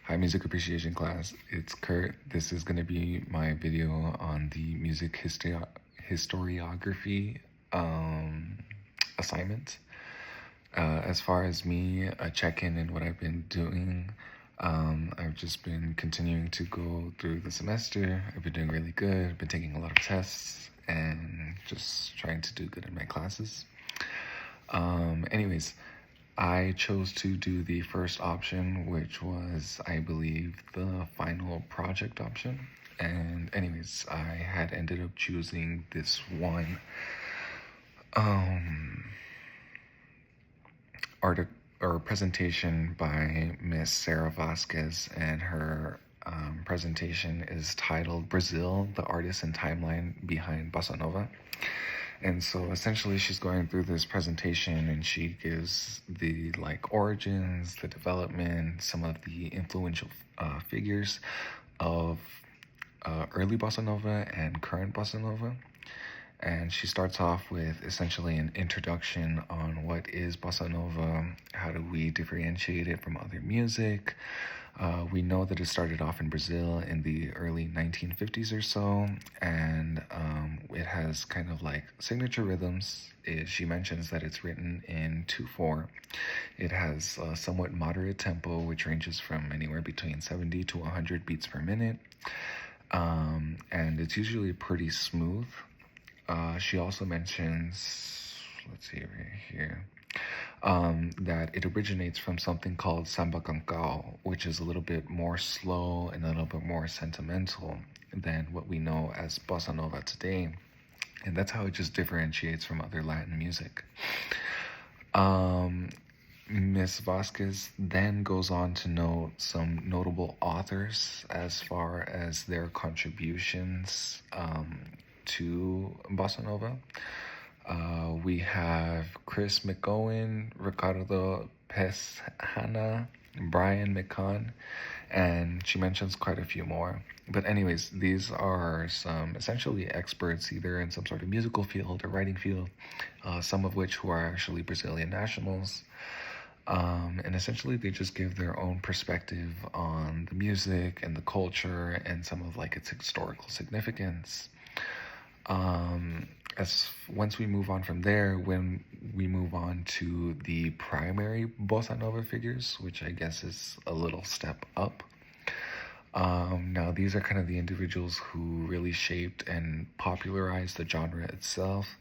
Hi, music appreciation class. It's Kurt. This is going to be my video on the historiography um, assignment. As far as me, a check-in and what I've been doing, I've just been continuing to go through the semester. I've been doing really good. I've been taking a lot of tests and just trying to do good in my classes. Anyways, I chose to do the first option, which was, I believe, the final project option. And anyways, I had ended up choosing this one article or presentation by Miss Sarah Vasquez, and her presentation is titled "Brazil: The Artist and Timeline Behind Bossa Nova." And so essentially she's going through this presentation and she gives the origins, the development, some of the influential figures of early bossa nova and current bossa nova. And she starts off with essentially an introduction on what is bossa nova, how do we differentiate it from other music. We know that it started off in Brazil in the early 1950s or so, and it has kind of like signature rhythms. She mentions that it's written in 2/4. It has a somewhat moderate tempo, which ranges from anywhere between 70 to 100 beats per minute, and it's usually pretty smooth. She also mentions, let's see right here, that it originates from something called samba canção, which is a little bit more slow and a little bit more sentimental than what we know as bossa nova today. And that's how it just differentiates from other Latin music. Miss Vasquez then goes on to note some notable authors as far as their contributions to bossa nova. We have Chris McGowan, Ricardo Pesana, Brian McCann, and she mentions quite a few more. But anyways, these are some essentially experts either in some sort of musical field or writing field, some of which who are actually Brazilian nationals. And essentially they just give their own perspective on the music and the culture and some of its historical significance. As once we move on from there, when we move on to the primary bossa nova figures, which I guess is a little step up. Now these are kind of the individuals who really shaped and popularized the genre itself.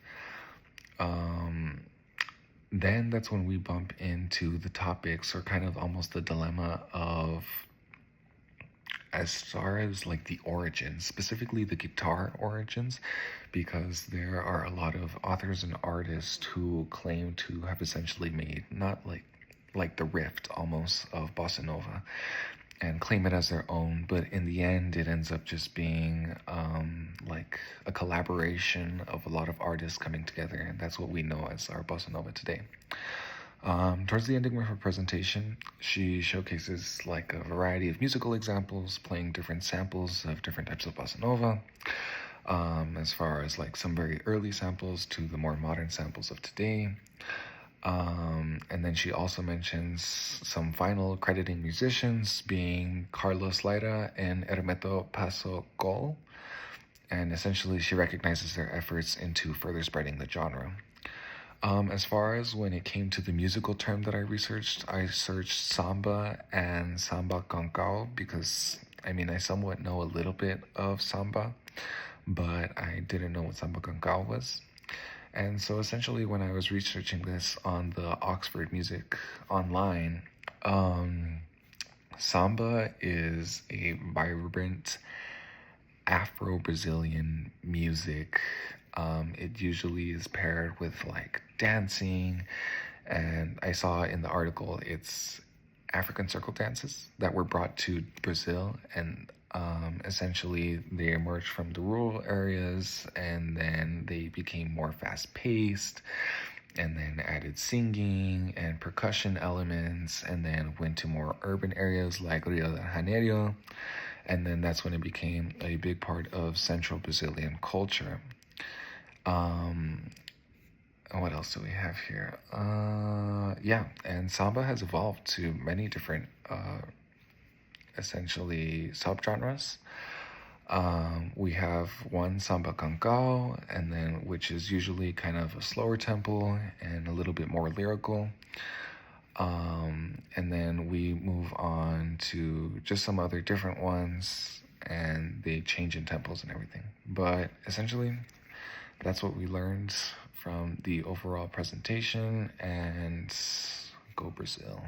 Then that's when we bump into the topics, or kind of almost the dilemma of, as far as the origins, specifically the guitar origins, because there are a lot of authors and artists who claim to have essentially made not like the rift almost of bossa nova and claim it as their own, but in the end it ends up just being like a collaboration of a lot of artists coming together, and that's what we know as our bossa nova today. Towards the ending of her presentation, she showcases a variety of musical examples, playing different samples of different types of bossa nova, as far as some very early samples to the more modern samples of today. And then she also mentions some final crediting musicians being Carlos Leira and Hermeto Paso Gol, and essentially she recognizes their efforts into further spreading the genre. As far as when it came to the musical term that I searched samba and samba canção because, I somewhat know a little bit of samba, but I didn't know what samba canção was. And so essentially when I was researching this on the Oxford Music Online, samba is a vibrant Afro-Brazilian music. It usually is paired with dancing, and I saw in the article it's African circle dances that were brought to Brazil, and essentially they emerged from the rural areas, and then they became more fast-paced, and then added singing and percussion elements, and then went to more urban areas like Rio de Janeiro, and then that's when it became a big part of central Brazilian culture. What else do we have here? And samba has evolved to many different essentially subgenres. We have one samba cancal, and then which is usually kind of a slower tempo and a little bit more lyrical. And then we move on to just some other different ones, and they change in tempos and everything. But essentially, that's what we learned from the overall presentation, and go Brazil.